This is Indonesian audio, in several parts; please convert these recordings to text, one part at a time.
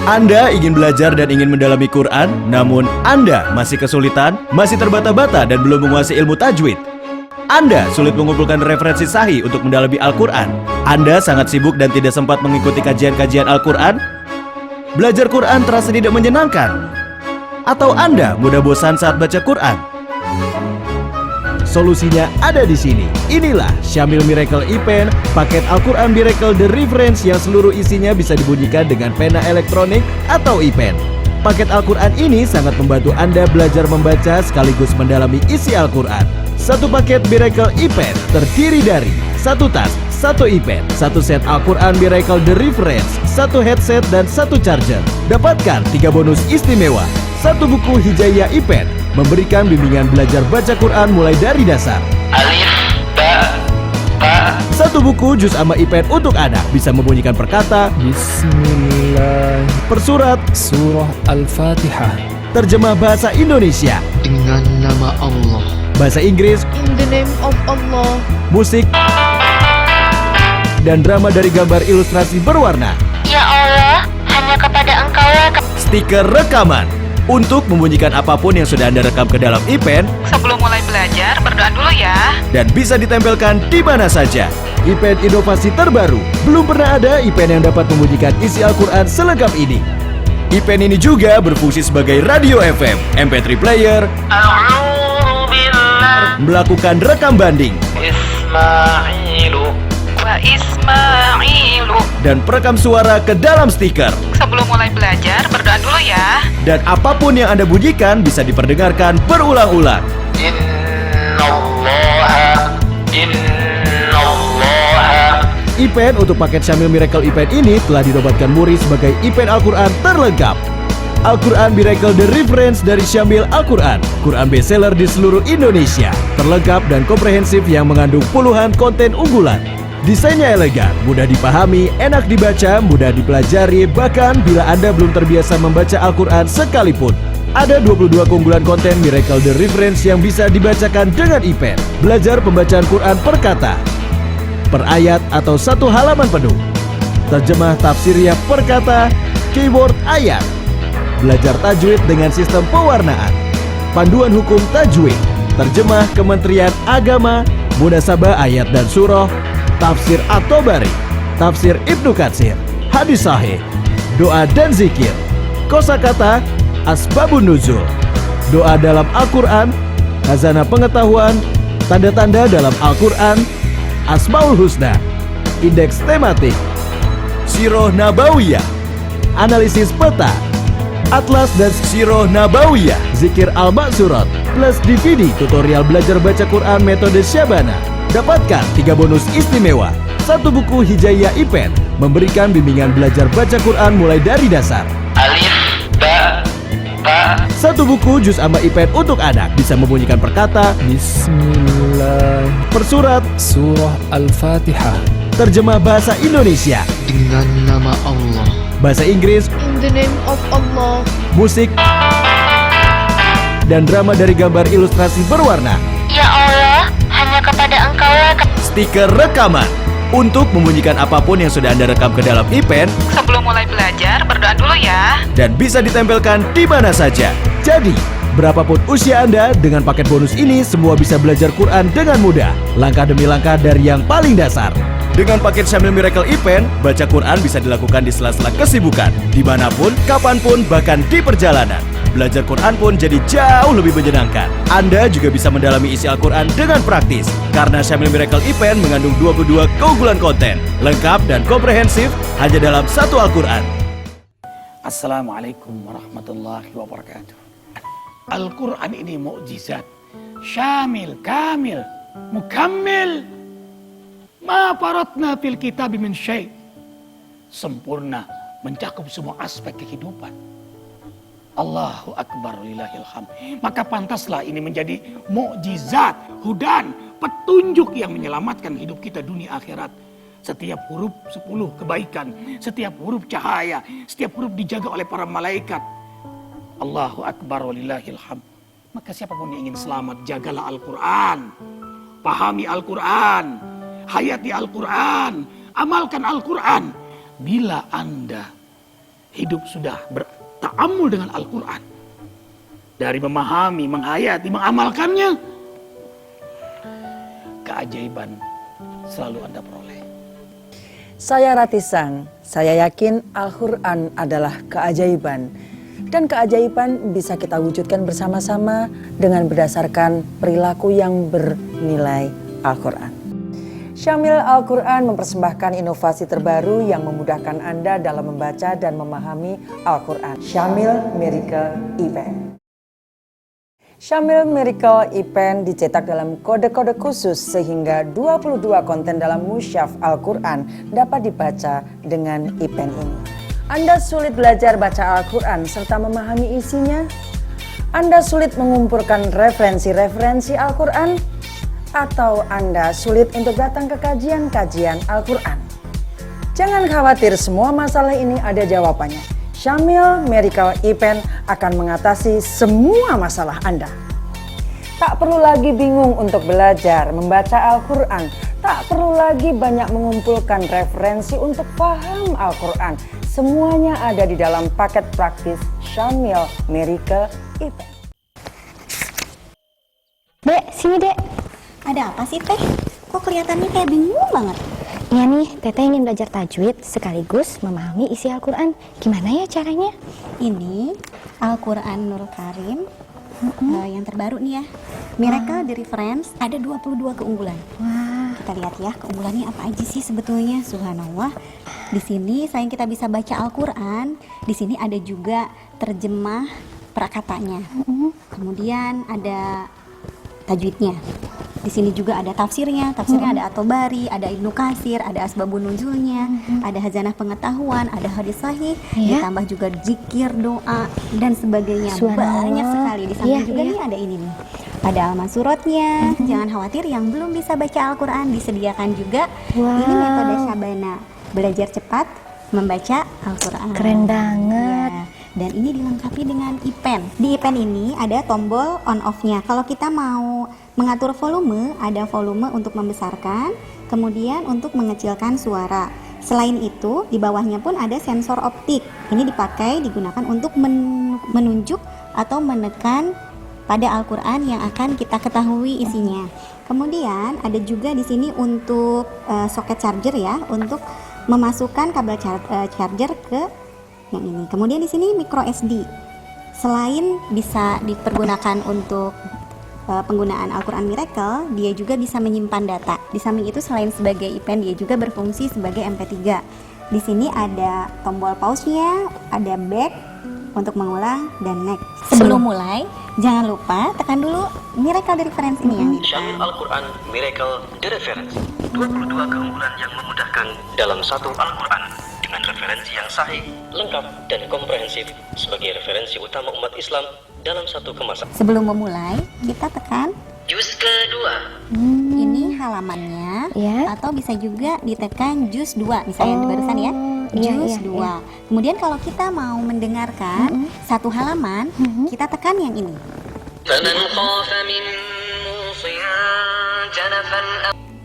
Anda ingin belajar dan ingin mendalami Quran, namun Anda masih kesulitan, masih terbata-bata dan belum menguasai ilmu tajwid. Anda sulit mengumpulkan referensi sahih untuk mendalami Al-Quran. Anda sangat sibuk dan tidak sempat mengikuti kajian-kajian Al-Quran. Belajar Quran terasa tidak menyenangkan. Atau Anda mudah bosan saat baca Quran. Solusinya ada di sini. Inilah Syamil Miracle E-Pen, paket Al-Quran Miracle The Reference yang seluruh isinya bisa dibunyikan dengan pena elektronik atau E-Pen. Paket Al-Quran ini sangat membantu Anda belajar membaca sekaligus mendalami isi Al-Quran. Satu paket Miracle E-Pen terdiri dari satu tas, satu E-Pen, satu set Al-Quran Miracle The Reference, satu headset, dan satu charger. Dapatkan 3 bonus istimewa. Satu buku Hijaiyah E-Pen, memberikan bimbingan belajar baca Quran mulai dari dasar. Alif, Ba, Ta. Satu buku Juz Amma E-Pen untuk anak, bisa membunyikan perkata Bismillah, persurat, Surah Al-Fatihah. terjemah bahasa Indonesia, Dengan nama Allah. bahasa Inggris, In the name of Allah. musik, dan drama dari gambar ilustrasi berwarna. Ya Allah, hanya kepada Engkau lah. Stiker rekaman untuk membunyikan apapun yang sudah Anda rekam ke dalam E-Pen Sebelum mulai belajar, berdoa dulu ya. dan bisa ditempelkan di mana saja. E-Pen inovasi terbaru. Belum pernah ada E-Pen yang dapat membunyikan isi Al-Quran selengkap ini. E-Pen ini juga berfungsi sebagai radio FM, MP3 player, A'udzu billah. melakukan rekam banding, Ismailu. Wa Ismailu. dan perekam suara ke dalam stiker. Sebelum mulai belajar, berdoa dulu ya. Dan apapun yang Anda bunyikan bisa diperdengarkan berulang-ulang. Innallaha. Innallaha. E-Pen untuk paket Syamil Miracle E-Pen ini telah dinobatkan Muri sebagai E-Pen Al-Quran terlengkap. Al-Quran Miracle The Reference dari Syamil Al-Quran, Quran bestseller di seluruh Indonesia, terlengkap dan komprehensif yang mengandung puluhan konten unggulan. Desainnya elegan, mudah dipahami, enak dibaca, mudah dipelajari, bahkan bila Anda belum terbiasa membaca Al-Quran sekalipun. Ada 22 keunggulan konten Miracle The Reference yang bisa dibacakan dengan E-Pen. Belajar pembacaan Quran per kata, per ayat atau satu halaman penuh. Terjemah tafsirnya per kata, keyword ayat. Belajar tajwid dengan sistem pewarnaan. Panduan hukum tajwid. Terjemah Kementerian Agama, munasabah ayat dan surah, tafsir At-Tabari, tafsir Ibnu Katsir, hadis sahih, doa dan zikir, kosakata, asbabun nuzul, doa dalam Al-Quran, khazanah pengetahuan, tanda-tanda dalam Al-Quran, Asmaul Husna, indeks tematik, Siroh Nabawiyah, analisis peta, Atlas dan Siroh Nabawiyah, Zikir Al-Maksurat, plus DVD tutorial belajar baca Quran metode Syabana. Dapatkan 3 bonus istimewa. Satu buku Hijaiyah E-Pen, memberikan bimbingan belajar baca Quran mulai dari dasar. Alif, Ba, Ta. Satu buku Juz Amma E-Pen untuk anak, bisa membunyikan perkata Bismillah, persurat, Surah Al-Fatihah. terjemah bahasa Indonesia, Dengan nama Allah. bahasa Inggris, In the name of Allah. musik, dan drama dari gambar ilustrasi berwarna. Ya Allah, hanya kepada Engkau lah. Stiker rekaman untuk membunyikan apapun yang sudah Anda rekam ke dalam E-Pen Sebelum mulai belajar, berdoa dulu ya. dan bisa ditempelkan di mana saja. Jadi, berapapun usia Anda, dengan paket bonus ini semua bisa belajar Quran dengan mudah, langkah demi langkah dari yang paling dasar. Dengan paket Syamil Miracle E-Pen, baca Quran bisa dilakukan di sela-sela kesibukan, dimanapun, kapanpun, bahkan di perjalanan. Belajar Quran pun jadi jauh lebih menyenangkan. Anda juga bisa mendalami isi Al-Quran dengan praktis, karena Syamil Miracle E-Pen mengandung 22 keunggulan konten, lengkap dan komprehensif hanya dalam satu Al-Quran. Assalamualaikum warahmatullahi wabarakatuh. Al-Quran ini mukjizat, syamil, kamil, mukammil. Ma faratna fil kitab min syai'. Sempurna, mencakup semua aspek kehidupan. Allahu Akbar, lillahil hamd. Maka pantaslah ini menjadi mukjizat, hudan, petunjuk yang menyelamatkan hidup kita dunia akhirat. Setiap huruf 10 kebaikan, setiap huruf cahaya, setiap huruf dijaga oleh para malaikat. Allahu Akbar, walillahil hamd. Maka siapapun yang ingin selamat, jagalah Al-Quran. Pahami Al-Quran, hayati Al-Quran, amalkan Al-Quran. Bila Anda hidup sudah berta'amul dengan Al-Quran, dari memahami, menghayati, mengamalkannya, keajaiban selalu Anda peroleh. Saya Ratisang, saya yakin Al-Quran adalah keajaiban. Dan keajaiban bisa kita wujudkan bersama-sama dengan berdasarkan perilaku yang bernilai Al-Quran. Syamil Al-Quran mempersembahkan inovasi terbaru yang memudahkan Anda dalam membaca dan memahami Al-Quran. Syamil Miracle Event. Syamil Miracle Event dicetak dalam kode-kode khusus sehingga 22 konten dalam musyaf Al-Quran dapat dibaca dengan event ini. Anda sulit belajar baca Al-Quran serta memahami isinya? Anda sulit mengumpulkan referensi-referensi Al-Quran? Atau Anda sulit untuk datang ke kajian-kajian Al-Quran? Jangan khawatir, semua masalah ini ada jawabannya. Syamil Miracle Event akan mengatasi semua masalah Anda. Tak perlu lagi bingung untuk belajar membaca Al-Quran. Tak perlu lagi banyak mengumpulkan referensi untuk paham Al-Quran. Semuanya ada di dalam paket praktis Syamil Miracle Event. Dek, sini dek. Ada apa sih teh? Kok kelihatannya kayak bingung banget? Iya nih, Teteh ingin belajar tajwid sekaligus memahami isi Al-Quran. Gimana ya caranya? Ini Al-Quran Nurul Karim yang terbaru nih ya. Miracle the Reference, ada 22 keunggulan. Wah. Kita lihat ya keunggulannya apa aja sih sebetulnya. Subhanallah. Di sini selain kita bisa baca Al-Quran, di sini ada juga terjemah prakatanya. Kemudian ada tajwidnya. Di sini juga ada tafsirnya. Tafsirnya ada At-Tabari, ada Ibnu Katsir, ada asbabun nuzulnya, ada hazanah pengetahuan, ada hadis sahih, ditambah juga zikir, doa dan sebagainya. Banyak sekali. Di samping juga nih ada ini nih. Ada al-mansurotnya. Jangan khawatir yang belum bisa baca Al-Quran, disediakan juga. Ini metode Syabana, belajar cepat membaca Al-Quran. Keren banget. Ya. Dan ini dilengkapi dengan e-pen. Di e-pen ini ada tombol on off-nya. Kalau kita mau mengatur volume, ada volume untuk membesarkan, kemudian untuk mengecilkan suara. Selain itu, di bawahnya pun ada sensor optik. Ini dipakai, digunakan untuk menunjuk atau menekan pada Al-Quran yang akan kita ketahui isinya. Kemudian ada juga di sini untuk soket charger ya, untuk memasukkan kabel charger ke yang ini. Kemudian di sini micro SD. Selain bisa dipergunakan untuk penggunaan Al-Quran Miracle, dia juga bisa menyimpan data. Di samping itu selain sebagai e-pen, dia juga berfungsi sebagai MP3. Di sini ada tombol pause-nya, ada back untuk mengulang dan next. Sebelum mulai, jangan lupa tekan dulu Miracle the Reference ini yang Syamil Al-Quran Miracle the Reference. 22 keunggulan yang memudahkan dalam satu Al-Quran dengan referensi yang sahih, lengkap, dan komprehensif sebagai referensi utama umat Islam dalam satu kemasan. Sebelum memulai, kita tekan Juz kedua. Ini halamannya, atau bisa juga ditekan juz 2, misalnya barusan ya. Juz 2. Kemudian kalau kita mau mendengarkan satu halaman, kita tekan yang ini.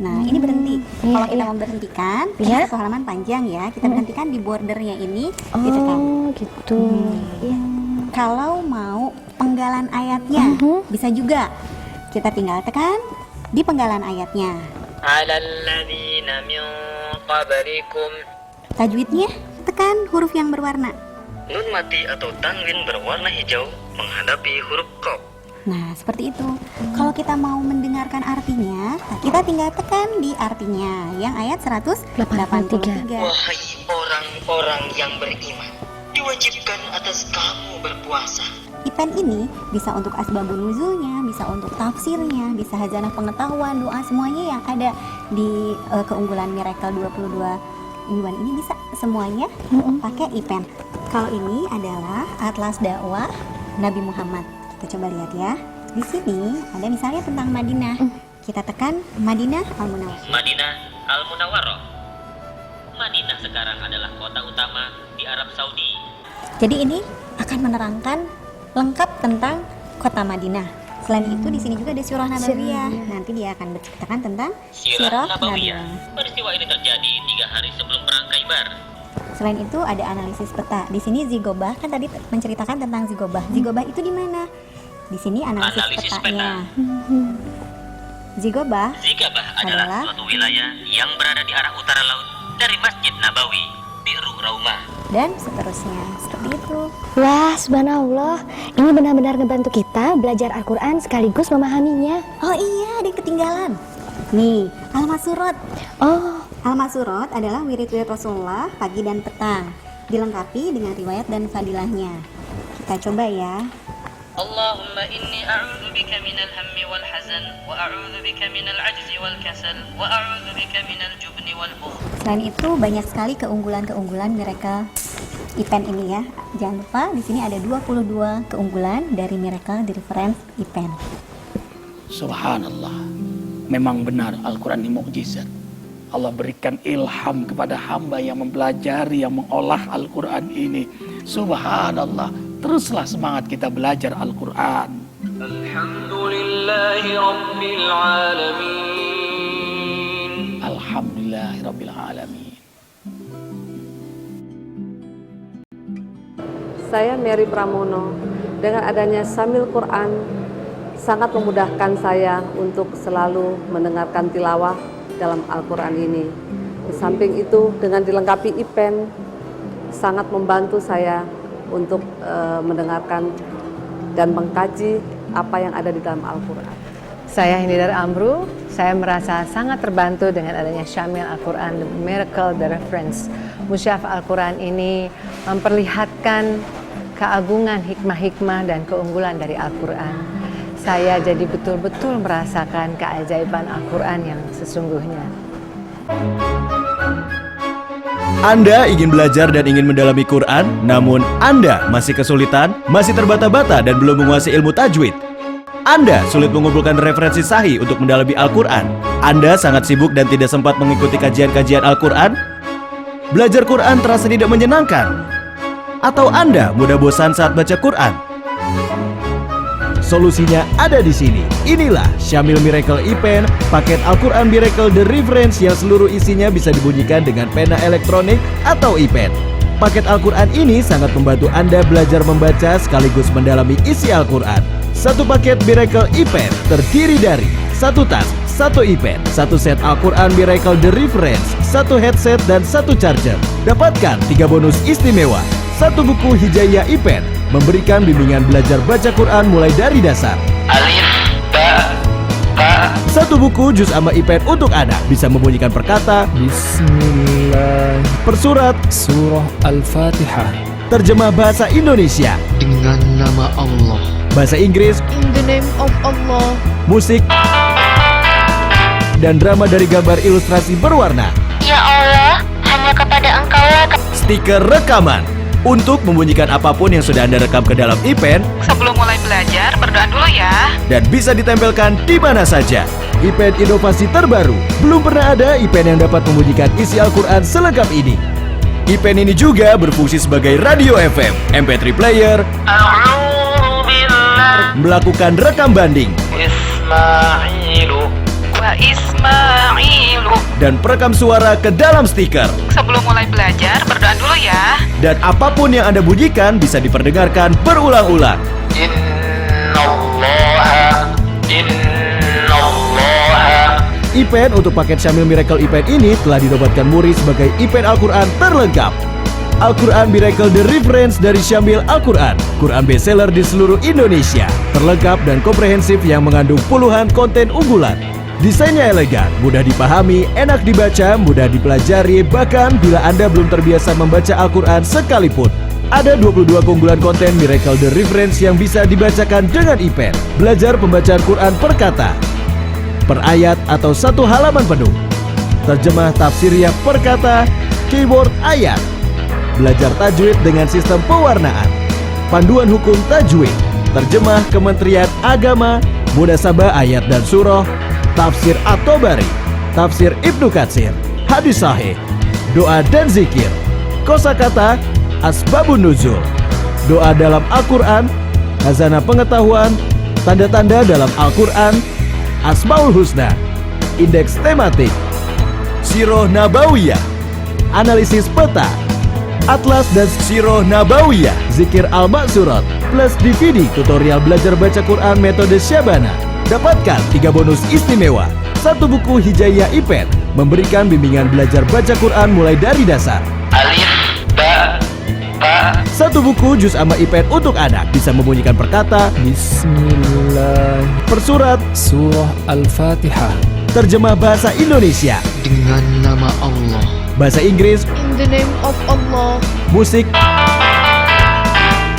Nah, ini berhenti. Kalau kita mau berhentikan, ini satu halaman panjang ya, kita berhentikan di bordernya ini, ditekan. Gitu. Kalau mau penggalan ayatnya, bisa juga. Kita tinggal tekan di penggalan ayatnya. Tajwidnya, tekan huruf yang berwarna. Nun mati atau tanwin berwarna hijau menghadapi huruf qaf. Nah, seperti itu. Kalau kita mau mendengarkan artinya, kita tinggal tekan di artinya yang ayat 183. Wahai orang-orang yang beriman, diwajibkan atas kamu berpuasa. E-pen ini bisa untuk asbabun nuzulnya, bisa untuk tafsirnya, bisa hazanah pengetahuan, doa, semuanya yang ada di keunggulan Miracle 22 mingguan ini bisa semuanya pakai e-pen. Kalau ini adalah Atlas Dakwah Nabi Muhammad. Kita coba lihat ya. Di sini ada misalnya tentang Madinah. Kita tekan Madinah Al-Munawwarah. Madinah Al-Munawwarah. Madinah sekarang adalah kota utama di Arab Saudi. Jadi ini akan menerangkan lengkap tentang kota Madinah. Selain itu di sini juga ada Sirah Nabawiyah. Nanti dia akan berceritakan tentang Sirah Nabawiyah. Peristiwa ini terjadi 3 hari sebelum perang Khaibar. Selain itu ada analisis peta. Di sini zigobah kan tadi menceritakan tentang zigobah. Zigobah itu di mana? Di sini analisis petanya. Zigobah adalah suatu wilayah yang berada di arah utara laut dari Masjid Nabawi, Bi'ru Raumah, dan seterusnya. Seperti itu. Wah, subhanallah. Ini benar-benar ngebantu kita belajar Al-Quran sekaligus memahaminya. Oh iya, ada yang ketinggalan. Nih, Al-Masurat. Oh, Al-Masurat adalah wirid-wirid Rasulullah pagi dan petang, dilengkapi dengan riwayat dan fadilahnya. Kita coba ya. Allahumma inni a'udzu bika minal hammi wal hazan wa a'udzu bika minal ajzi wal kasal wa a'udzu bika minal jubni wal bukhl. Selain itu banyak sekali keunggulan-keunggulan Miracle IPEN ini ya. Jangan lupa di sini ada 22 keunggulan dari Miracle di Reference IPEN. Subhanallah. Memang benar Al-Quran ini mukjizat. Allah berikan ilham kepada hamba yang mempelajari, yang mengolah Al-Quran ini. Subhanallah. Teruslah semangat kita belajar Al-Quran. Alhamdulillahi Rabbil Alamin. Alhamdulillahi Rabbil Alamin. Saya Mary Pramono. Dengan adanya Syamil Quran sangat memudahkan saya untuk selalu mendengarkan tilawah dalam Al-Quran ini. Di samping itu dengan dilengkapi IPEN sangat membantu saya untuk mendengarkan dan mengkaji apa yang ada di dalam Al-Quran. Saya Hindidar Amru, saya merasa sangat terbantu dengan adanya Syamil Al-Quran, The Miracle, The Reference. Musyaf Al-Quran ini memperlihatkan keagungan hikmah-hikmah dan keunggulan dari Al-Quran. Saya jadi betul-betul merasakan keajaiban Al-Quran yang sesungguhnya. Anda ingin belajar dan ingin mendalami Quran, namun Anda masih kesulitan, masih terbata-bata dan belum menguasai ilmu tajwid. Anda sulit mengumpulkan referensi sahih untuk mendalami Al-Quran. Anda sangat sibuk dan tidak sempat mengikuti kajian-kajian Al-Quran. Belajar Quran terasa tidak menyenangkan. Atau Anda mudah bosan saat baca Quran. Solusinya ada di sini. Inilah Syamil Miracle IPEN, paket Al-Quran Miracle The Reference yang seluruh isinya bisa dibunyikan dengan pena elektronik atau IPEN. Paket Al-Quran ini sangat membantu Anda belajar membaca sekaligus mendalami isi Al-Quran. Satu paket Miracle IPEN terdiri dari satu tas, satu IPEN, satu set Al-Quran Miracle The Reference, satu headset, dan satu charger. Dapatkan 3 bonus istimewa. Satu buku Hijayah IPEN, memberikan bimbingan belajar baca Quran mulai dari dasar. Alif, ba, ta. Satu buku Juz Amma IPEN untuk anak, bisa membunyikan perkata, Bismillah, persurat, Surah Al-Fatihah. terjemah bahasa Indonesia, Dengan nama Allah. bahasa Inggris, In the name of Allah. musik, dan drama dari gambar ilustrasi berwarna. Ya Allah, hanya kepada Engkau lah Stiker rekaman untuk membunyikan apapun yang sudah Anda rekam ke dalam IPEN Sebelum mulai belajar, berdoa dulu ya. dan bisa ditempelkan di mana saja. IPEN inovasi terbaru. Belum pernah ada IPEN yang dapat membunyikan isi Al-Quran selengkap ini. IPEN ini juga berfungsi sebagai radio FM, MP3 player, A'udzu billah. melakukan rekam banding, Ismailu. Wa Ismailu. dan perekam suara ke dalam stiker. Sebelum mulai belajar, berdoa dulu ya. Dan apapun yang Anda bunyikan bisa diperdengarkan berulang-ulang. Innallaha. Innallaha. IPEN untuk paket Syamil Miracle IPEN ini telah dinobatkan Muri sebagai IPEN Al-Quran terlengkap. Al-Quran Miracle The Reference dari Syamil Al-Quran, Quran bestseller di seluruh Indonesia, terlengkap dan komprehensif yang mengandung puluhan konten unggulan. Desainnya elegan, mudah dipahami, enak dibaca, mudah dipelajari, bahkan bila Anda belum terbiasa membaca Al-Quran sekalipun. Ada 22 keunggulan konten Miracle The Reference yang bisa dibacakan dengan IPEN. Belajar pembacaan Quran per kata, per ayat atau satu halaman penuh. Terjemah tafsirnya per kata, keyword ayat. Belajar tajwid dengan sistem pewarnaan. Panduan hukum tajwid. Terjemah Kementerian Agama, munasabah ayat dan surah, tafsir At-Tabari, tafsir Ibnu Katsir, hadis sahih, doa dan zikir, kosakata, asbabun nuzul, doa dalam Al-Quran, khazanah pengetahuan, tanda-tanda dalam Al-Quran, Asmaul Husna, indeks tematik, Sirah Nabawiyah, analisis peta, Atlas dan Sirah Nabawiyah, Zikir Al-Maksurat, plus DVD tutorial belajar baca Quran metode Syabana. Dapatkan 3 bonus istimewa. 1 buku Hijaiyah IPEN, memberikan bimbingan belajar baca Quran mulai dari dasar. Alif, Ba, Ta. 1 buku Juz Amma IPEN untuk anak, bisa membunyikan perkata, Bismillah. persurat, Surah Al-Fatihah. terjemah bahasa Indonesia, Dengan nama Allah. bahasa Inggris, In the name of Allah. musik,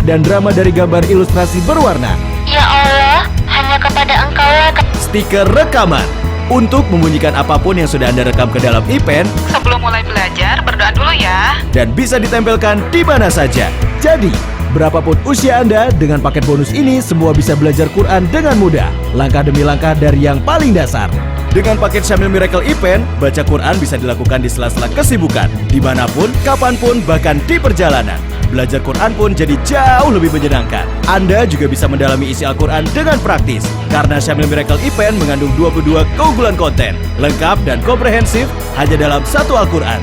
dan drama dari gambar ilustrasi berwarna. Ya Allah, hanya kepada Engkau lah Stiker rekaman untuk membunyikan apapun yang sudah Anda rekam ke dalam IPEN Sebelum mulai belajar, berdoa dulu ya. dan bisa ditempelkan di mana saja. Jadi, berapapun usia Anda, dengan paket bonus ini semua bisa belajar Quran dengan mudah, langkah demi langkah dari yang paling dasar. Dengan paket Syamil Miracle IPEN, baca Quran bisa dilakukan di sela-sela kesibukan, dimanapun, kapanpun, bahkan di perjalanan. Belajar Quran pun jadi jauh lebih menyenangkan. Anda juga bisa mendalami isi Al-Quran dengan praktis, karena Syamil Miracle IPEN mengandung 22 keunggulan konten, lengkap dan komprehensif hanya dalam 1 Al-Quran.